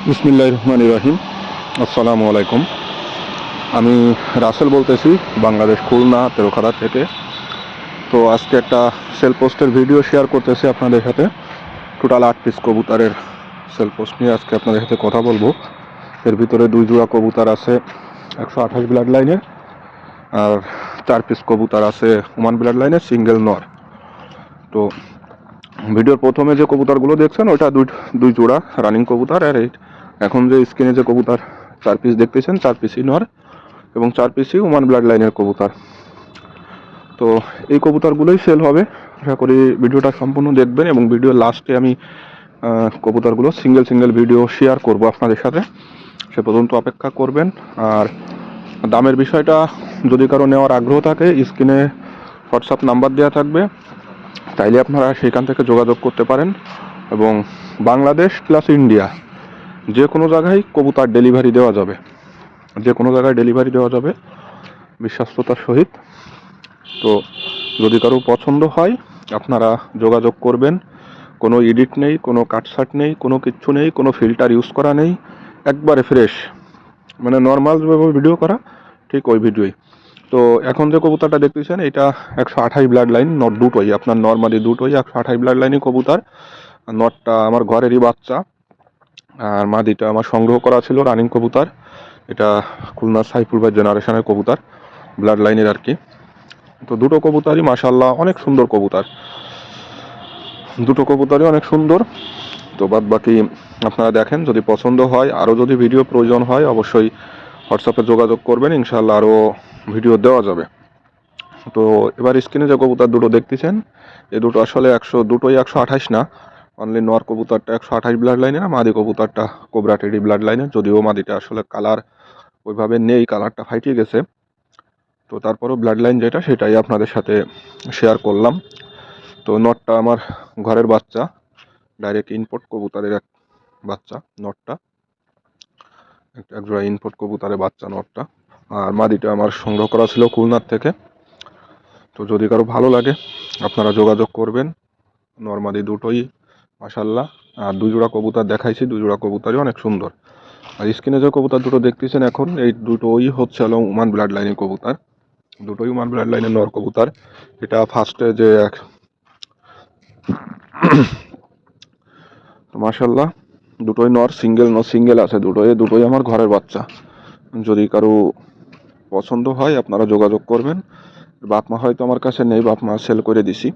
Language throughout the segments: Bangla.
বিসমিল্লাহির রহমানির রহিম। আসসালামু আলাইকুম। আমি রাসেল বলতেছি, বাংলাদেশ খুলনা তেরোখাদা থেকে। তো আজকে একটা সেল পোস্টের ভিডিও শেয়ার করতেছি আপনাদের সাথে। টোটাল 8 পিস কবুতরের সেল পোস্ট নিয়ে আজকে আপনাদের সাথে কথা বলবো। এর ভিতরে 2 জোড়া কবুতর আছে 128 ব্লাড লাইনের, আর 4 পিস কবুতর আছে ওমান ব্লাড লাইনের সিঙ্গেল নর। তো ভিডিওর প্রথমে যে কবুতরগুলো দেখছেন ওটা দুই জোড়া রানিং কবুতর, আর এখন যে স্ক্রিনে যে কবুতর 4 পিস দেখতেছেন 4 পিসই নর এবং 4 পিসই ওমান ব্লাড লাইনের কবুতর। তো এই কবুতরগুলোই সেল হবে। আশা করি ভিডিওটা সম্পূর্ণ দেখবেন এবং ভিডিওর লাস্টে আমি কবুতরগুলো সিঙ্গেল ভিডিও শেয়ার করব আপনাদের সাথে। সে পর্যন্ত অপেক্ষা করবেন। আর দামের বিষয়টা যদি কারো নেওয়ার আগ্রহ থাকে, স্ক্রিনে হোয়াটসঅ্যাপ নাম্বার দেওয়া থাকবে, তাইলে আপনারা সেখান থেকে যোগাযোগ করতে পারেন। এবং বাংলাদেশ প্লাস ইন্ডিয়া যে কোনো জায়গায় কবুতর ডেলিভারি দেওয়া যাবে, যে কোনো জায়গায় ডেলিভারি দেওয়া যাবে বিশ্বস্ততার সহিত। তো যদি কারো পছন্দ হয় আপনারা যোগাযোগ করবেন। কোনো এডিট নেই, কোনো কাটসাট নেই, কোনো কিচ্ছু নেই, কোনো ফিল্টার ইউজ করা নেই, একবারে ফ্রেশ, মানে নর্মাল যেভাবে ভিডিও করা ঠিক ওই ভিডিওই। তো এখন যে কবুতরটা দেখতেছেন এটা 128 ব্লাড লাইন, নট দুটোই, আপনার নর্মালি দুটোই 128 ব্লাড লাইনই কবুতর। নটটা আমার ঘরেরই বাচ্চা, আর মাদিটা আমার সংগ্রহ করা ছিল রানিং কবুতর। এটা খুলনা সাইফুল ভাই জেনারেশনের কবুতর, ব্লাড লাইনের আর কি। তো দুটো কবুতরই মাশাআল্লাহ অনেক সুন্দর কবুতর, দুটো কবুতরই অনেক সুন্দর। তো বাদ বাকি আপনারা দেখেন, যদি পছন্দ হয়, আরও যদি ভিডিও প্রয়োজন হয় অবশ্যই হোয়াটসঅ্যাপে যোগাযোগ করবেন, ইনশাআল্লাহ আরও ভিডিও দেওয়া যাবে। তো এবার স্ক্রিনে যে কবুতর দুটো দেখতেছেন এই দুটো আসলে দুটোই 128 না, অনলি নর কবুতরটা 128 ব্লাড লাইনের, আর মাদি কবুতরটা কোবরা টেডি ব্লাড লাইনের। যদিও মাদিটা আসলে কালার ওইভাবে নেই, কালারটা ফাইটে গেছে। তো তারপরেও ব্লাড লাইন যেটা সেটাই আপনাদের সাথে শেয়ার করলাম। তো নটটা আমার ঘরের বাচ্চা, ডাইরেক্ট ইনপোর্ট কবুতরের এক বাচ্চা নটটা, একজোড়া ইনপোর্ট কবুতরের বাচ্চা নটটা। আর মাদিটা আমার সংগ্রহ করা ছিল খুলনার থেকে। তো যদি কারো ভালো লাগে আপনারা যোগাযোগ করবেন। নর্মালি দুটোই মাশাল্লাহ। আর দুই জোড়া কবুতর দেখাইছি, দুই জোড়া কবুতরই অনেক সুন্দর। আর স্ক্রিনে যে কবুতর দুটো দেখতেছেন এখন, এই দুটোই হচ্ছে হলো ওমান ব্লাড লাইনের কবুতর, দুটোই ওমান ব্লাড লাইনের নর কবুতর। এটা ফার্স্টে যে মাশাল্লাহ দুটোই নর, সিঙ্গেল আছে দুটোই আমার ঘরের বাচ্চা। যদি কারো পছন্দ হয় আপনারা যোগাযোগ করবেন। বাপমা হয়তো আমার কাছে নেই, বাপমা সেল করে দিছি।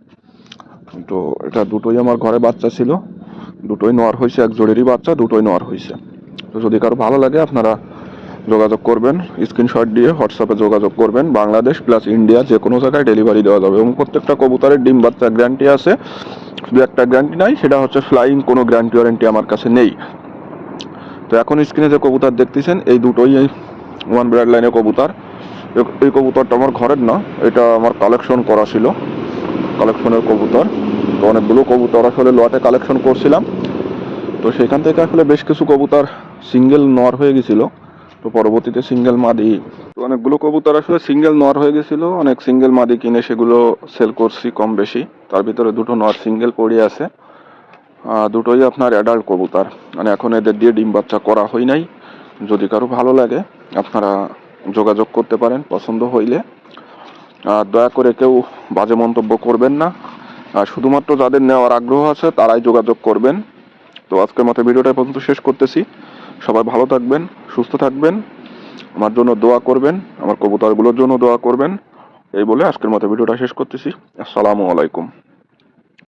তো এটা দুটোই আমার ঘরে বাচ্চা ছিল, দুটোই নর হয়েছে, এক জোড়েরই বাচ্চা, দুটোই নর হয়েছে। তো যদি কারো ভালো লাগে আপনারা যোগাযোগ করবেন, স্ক্রিনশট দিয়ে হোয়াটসঅ্যাপে যোগাযোগ করবেন। বাংলাদেশ প্লাস ইন্ডিয়া যে কোনো জায়গায় ডেলিভারি দেওয়া যাবে এবং প্রত্যেকটা কবুতরের ডিম বাচ্চা গ্যারান্টি আছে। শুধু একটা গ্যারান্টি নাই, সেটা হচ্ছে ফ্লাইং, কোনো গ্যারান্টি ওয়ারেন্টি আমার কাছে নেই। তো এখন স্ক্রিনে যে কবুতর দেখতেছেন এই দুটোই ওয়ান ব্লাড লাইনের কবুতর। এই কবুতরটা আমার ঘরের না, এটা আমার কালেকশন করা ছিল, কালেকশনের কবুতর। তো অনেকগুলো কবুতর আসলে লটে কালেকশন করছিলাম। তো সেখান থেকে আসলে বেশ কিছু কবুতর সিঙ্গেল নর হয়ে গেছিল। তো পরবর্তীতে সিঙ্গেল মাদি, তো অনেকগুলো কবুতর আসলে সিঙ্গেল নর হয়ে গেছিল, অনেক সিঙ্গেল মাদি কিনে সেগুলো সেল করছি কম বেশি। তার ভিতরে দুটো নর সিঙ্গেল পড়ে আছে, দুটোই আপনার অ্যাডাল্ট কবুতর, মানে এখন এদের দিয়ে ডিম বাচ্চা করা হয় নাই। যদি কারো ভালো লাগে আপনারা যোগাযোগ করতে পারেন পছন্দ হইলে। আর দয়া করে কেউ বাজে মন্তব্য করবেন না, আর শুধুমাত্র যাদের নেওয়ার আগ্রহ আছে তারাই যোগাযোগ করবেন। তো আজকের মতো ভিডিওটা পর্যন্ত শেষ করতেছি। সবাই ভালো থাকবেন, সুস্থ থাকবেন, আমার জন্য দোয়া করবেন, আমার কবুতরগুলোর জন্য দোয়া করবেন। এই বলে আজকের মতো ভিডিওটা শেষ করতেছি। আসসালামু আলাইকুম।